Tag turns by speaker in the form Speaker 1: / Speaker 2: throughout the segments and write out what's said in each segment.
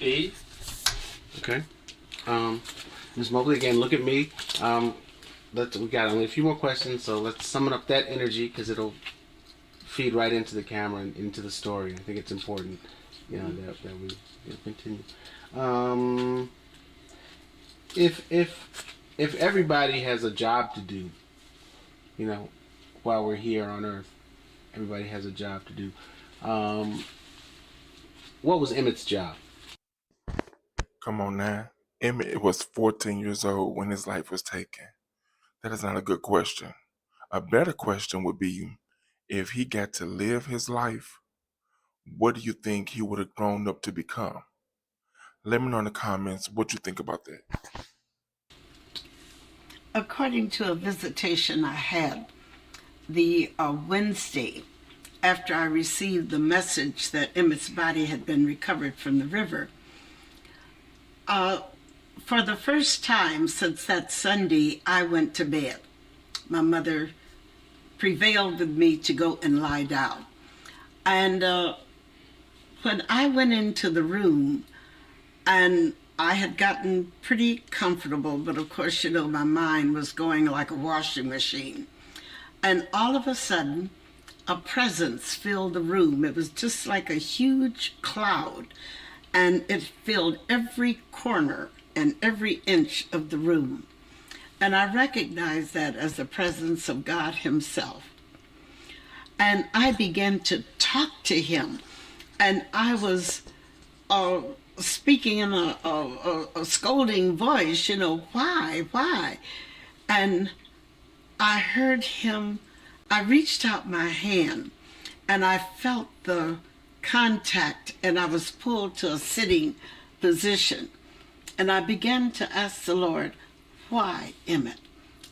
Speaker 1: E.
Speaker 2: Okay. Ms. Mobley, again, look at me. We got only a few more questions, so let's summon up that energy because it'll feed right into the camera and into the story. I think it's important, that we continue. If everybody has a job to do, while we're here on Earth, everybody has a job to do. What was Emmett's job?
Speaker 3: Come on now. Emmett was 14 years old when his life was taken. That is not a good question. A better question would be, if he got to live his life, what do you think he would have grown up to become? Let me know in the comments what you think about that.
Speaker 4: According to a visitation I had the Wednesday after I received the message that Emmett's body had been recovered from the river, for the first time since that Sunday, I went to bed. My mother prevailed with me to go and lie down. And when I went into the room, and I had gotten pretty comfortable, but of course, my mind was going like a washing machine. And all of a sudden, a presence filled the room. It was just like a huge cloud, and it filled every corner and every inch of the room. And I recognized that as the presence of God himself. And I began to talk to him, and I was speaking in a scolding voice, why? And I heard him, I reached out my hand, and I felt the contact, and I was pulled to a sitting position. And I began to ask the Lord, why Emmett?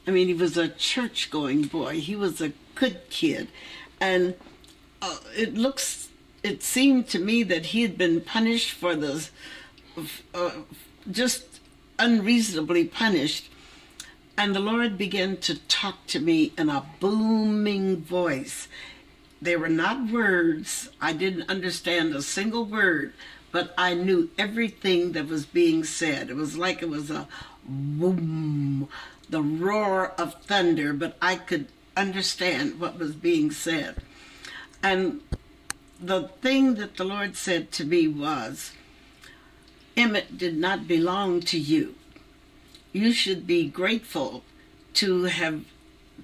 Speaker 4: I mean, he was a church-going boy. He was a good kid. And it seemed to me that he had been punished for this, just unreasonably punished. And the Lord began to talk to me in a booming voice. They were not words. I didn't understand a single word, but I knew everything that was being said. It was like it was a boom, the roar of thunder, but I could understand what was being said. And the thing that the Lord said to me was, Emmett did not belong to you. You should be grateful to have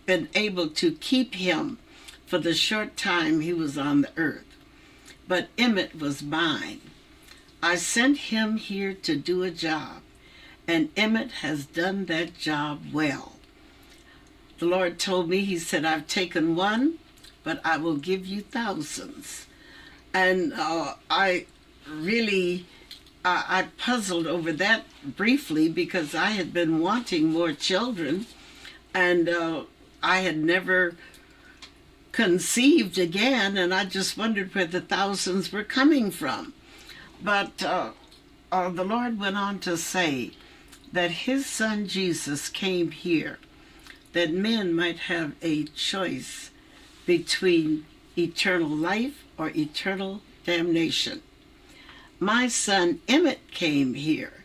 Speaker 4: been able to keep him for the short time he was on the earth. But Emmett was mine. I sent him here to do a job, and Emmett has done that job well. The Lord told me, he said, I've taken one, but I will give you thousands. And I puzzled over that briefly because I had been wanting more children, and I had never conceived again, and I just wondered where the thousands were coming from. But the Lord went on to say that his son Jesus came here that men might have a choice between eternal life or eternal damnation. My son Emmett came here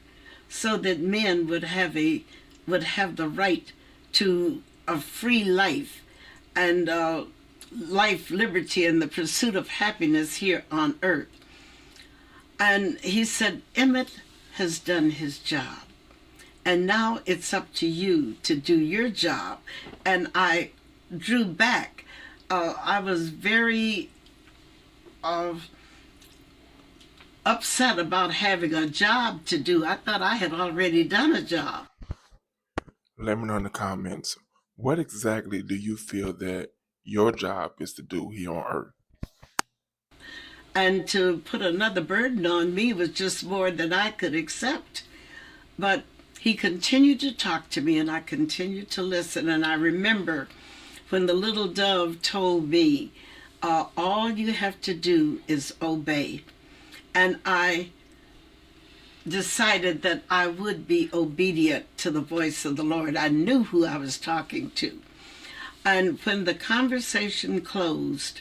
Speaker 4: so that men would have the right to a free life and life, liberty, and the pursuit of happiness here on earth. And he said, Emmett has done his job, and now it's up to you to do your job. And I drew back. I was very upset about having a job to do. I thought I had already done a job.
Speaker 3: Let me know in the comments, what exactly do you feel that your job is to do here on earth?
Speaker 4: And to put another burden on me was just more than I could accept. But he continued to talk to me, and I continued to listen. And I remember when the little dove told me, all you have to do is obey. And I decided that I would be obedient to the voice of the Lord. I knew who I was talking to. And when the conversation closed,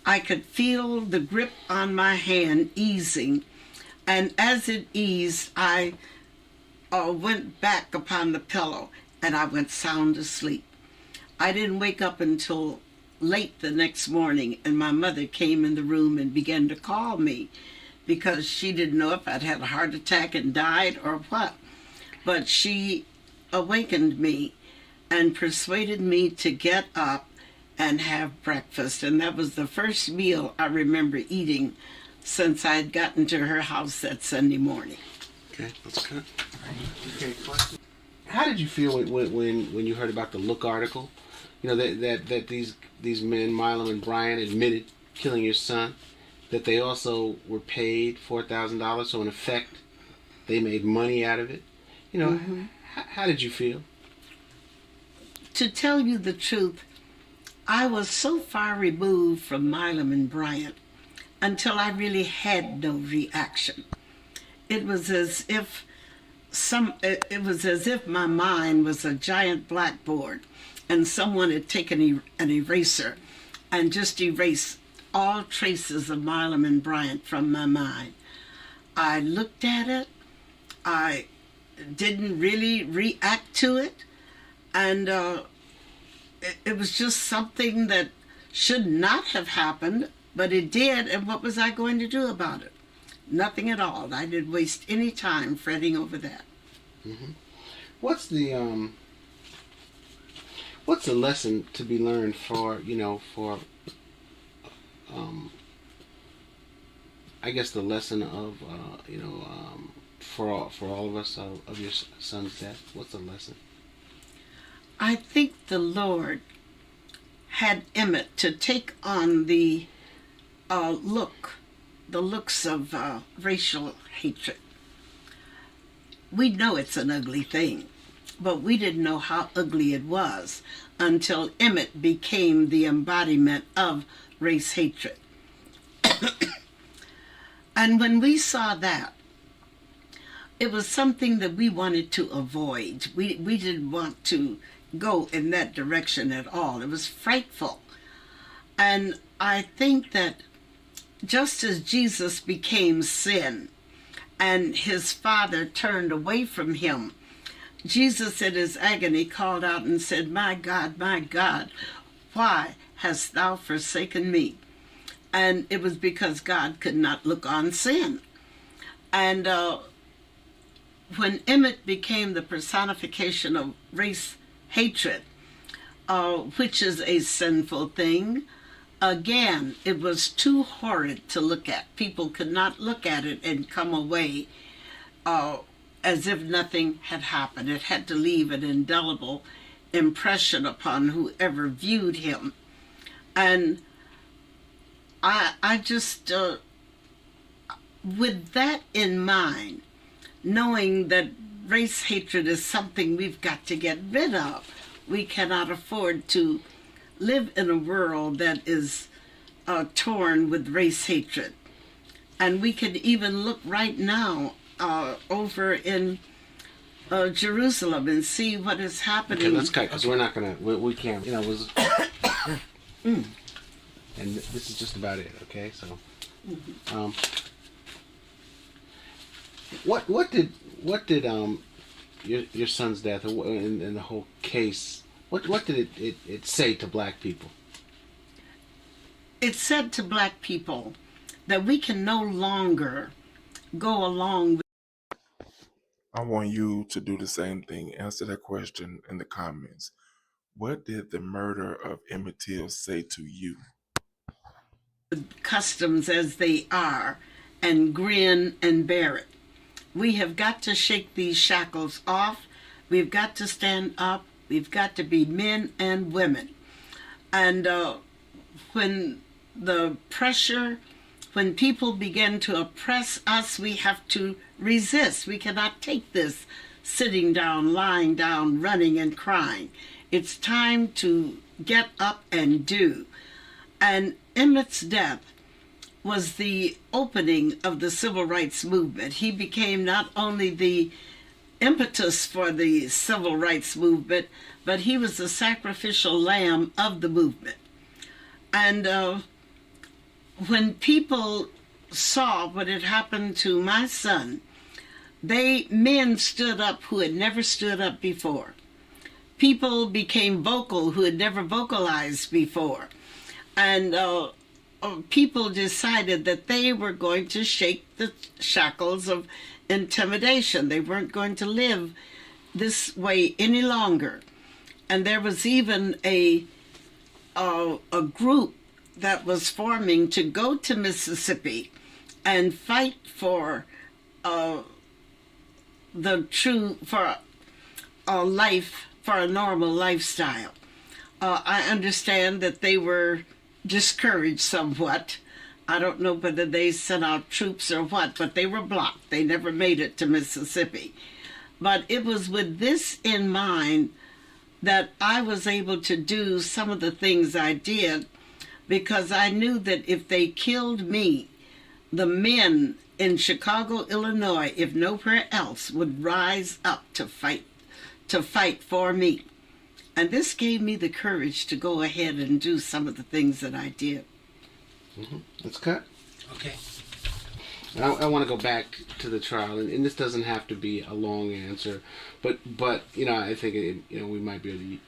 Speaker 4: I could feel the grip on my hand easing. And as it eased, I went back upon the pillow and I went sound asleep. I didn't wake up until late the next morning, and my mother came in the room and began to call me because she didn't know if I'd had a heart attack and died or what. But she awakened me and persuaded me to get up and have breakfast. And that was the first meal I remember eating since I'd gotten to her house that Sunday morning.
Speaker 2: Okay, that's good. Okay, question. How did you feel when you heard about the Look article? You know, that these men, Milam and Bryant, admitted killing your son, that they also were paid $4,000, so in effect, they made money out of it. You know, how did you feel?
Speaker 4: To tell you the truth, I was so far removed from Milam and Bryant until I really had no reaction. It was as if my mind was a giant blackboard and someone had taken an eraser and just erased all traces of Milam and Bryant from my mind. I looked at it, I didn't really react to it, and it was just something that should not have happened, but it did, and what was I going to do about it? Nothing at all. I didn't waste any time fretting over that.
Speaker 2: Mm-hmm. What's the lesson to be learned for I guess the lesson of for all of us of your son's death? What's the lesson?
Speaker 4: I think the Lord had Emmett to take on the looks of racial hatred. We know it's an ugly thing, but we didn't know how ugly it was until Emmett became the embodiment of race hatred. And when we saw that, it was something that we wanted to avoid. We didn't want to go in that direction at all. It was frightful. And I think that just as Jesus became sin and his Father turned away from him, Jesus in his agony called out and said, my God, why hast thou forsaken me?" And it was because God could not look on sin. And when Emmett became the personification of race hatred, which is a sinful thing, again, it was too horrid to look at. People could not look at it and come away as if nothing had happened. It had to leave an indelible impression upon whoever viewed him. And I just, with that in mind, knowing that race hatred is something we've got to get rid of. We cannot afford to live in a world that is torn with race hatred. And we can even look right now over in Jerusalem and see what is happening.
Speaker 2: Okay, let's cut, because we're not going to, we can't, it was... And this is just about it, okay? So, what did your son's death and the whole case, what did it say to black people?
Speaker 4: It said to black people that we can no longer go along with.
Speaker 3: I want you to do the same thing. Answer that question in the comments. What did the murder of Emmett Till say to you?
Speaker 4: Customs as they are and grin and bear it. We have got to shake these shackles off. We've got to stand up. We've got to be men and women. And when the pressure, when people begin to oppress us, we have to resist. We cannot take this sitting down, lying down, running and crying. It's time to get up and do. And Emmett's death was the opening of the civil rights movement. He became not only the impetus for the civil rights movement, but he was the sacrificial lamb of the movement. And when people saw what had happened to my son, men stood up who had never stood up before. People became vocal who had never vocalized before. And people decided that they were going to shake the shackles of intimidation. They weren't going to live this way any longer. And there was even a group that was forming to go to Mississippi and fight for a life, for a normal lifestyle. I understand that they were discouraged somewhat. I don't know whether they sent out troops or what, but they were blocked. They never made it to Mississippi. But it was with this in mind that I was able to do some of the things I did, because I knew that if they killed me, the men in Chicago, Illinois, if nowhere else, would rise up to fight for me. And this gave me the courage to go ahead and do some of the things that I did.
Speaker 2: Mm-hmm. That's cut.
Speaker 1: Okay.
Speaker 2: I want to go back to the trial, and this doesn't have to be a long answer, but I think we might be able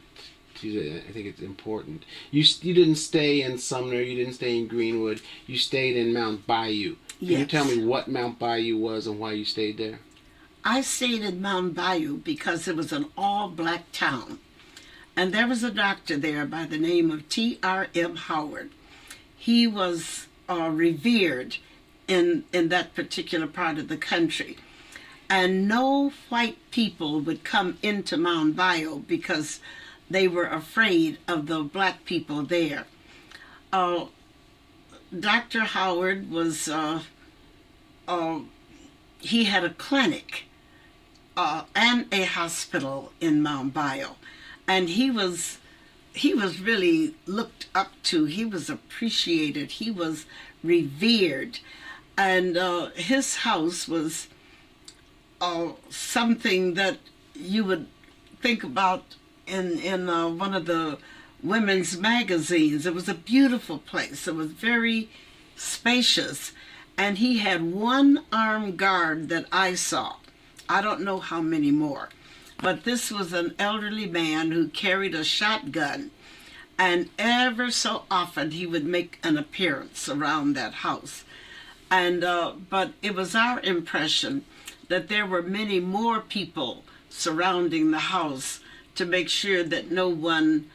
Speaker 2: to. I think it's important. You didn't stay in Sumner. You didn't stay in Greenwood. You stayed in Mound Bayou. Can you tell me what Mound Bayou was and why you stayed there?
Speaker 4: I stayed in Mound Bayou because it was an all-black town. And there was a doctor there by the name of T.R.M. Howard. He was revered in that particular part of the country. And no white people would come into Mound Bayou because they were afraid of the black people there. Dr. Howard was, he had a clinic and a hospital in Mound Bayou. And he was really looked up to. He was appreciated. He was revered. And his house was something that you would think about in one of the women's magazines. It was a beautiful place. It was very spacious. And he had one armed guard that I saw. I don't know how many more. But this was an elderly man who carried a shotgun. And ever so often he would make an appearance around that house. And but it was our impression that there were many more people surrounding the house to make sure that no one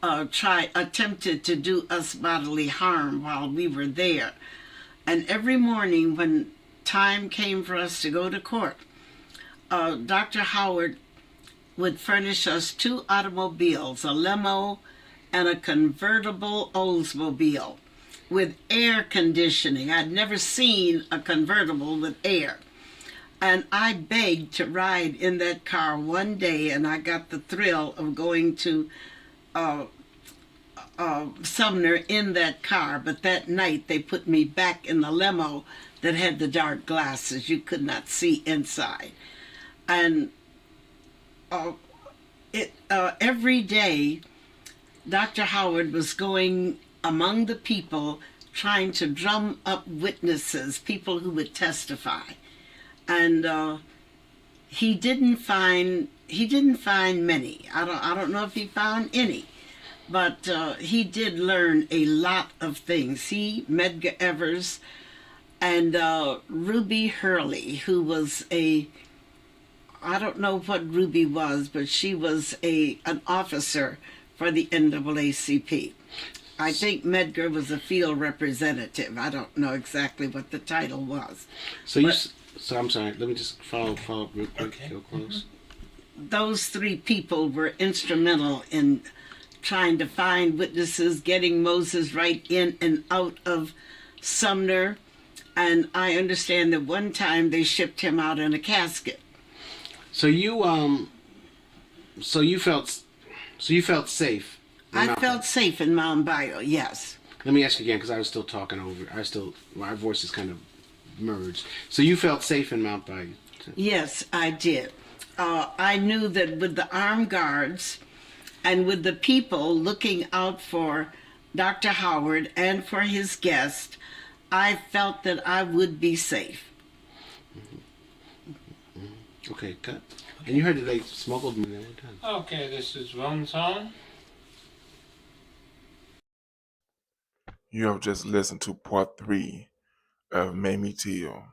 Speaker 4: attempted to do us bodily harm while we were there. And every morning when time came for us to go to court, Dr. Howard would furnish us 2 automobiles, a limo and a convertible Oldsmobile with air conditioning. I'd never seen a convertible with air. And I begged to ride in that car one day, and I got the thrill of going to Sumner in that car. But that night they put me back in the limo that had the dark glasses. You could not see inside. And every day, Dr. Howard was going among the people trying to drum up witnesses, people who would testify. And he didn't find many. I don't know if he found any, but he did learn a lot of things. He, Medgar Evers, and Ruby Hurley, who was I don't know what Ruby was, but she was an officer for the NAACP. I think Medgar was a field representative. I don't know exactly what the title was.
Speaker 2: So I'm sorry. Let me just follow up real quick.
Speaker 1: Okay.
Speaker 2: Go close.
Speaker 4: Those 3 people were instrumental in trying to find witnesses, getting Moses Wright in and out of Sumner. And I understand that one time they shipped him out in a casket.
Speaker 2: So you felt safe.
Speaker 4: I felt safe in Mound Bayou, yes.
Speaker 2: Let me ask you again, because I was still talking over. My voices kind of merged. So you felt safe in Mound Bayou?
Speaker 4: Yes, I did. I knew that with the armed guards and with the people looking out for Dr. Howard and for his guest, I felt that I would be safe.
Speaker 2: Okay, cut. And you heard that they smuggled me there one time.
Speaker 1: Okay, this is one song.
Speaker 3: You have just listened to part 3 of Mamie Till.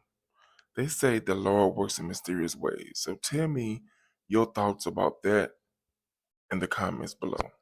Speaker 3: They say the Lord works in mysterious ways. So tell me your thoughts about that in the comments below.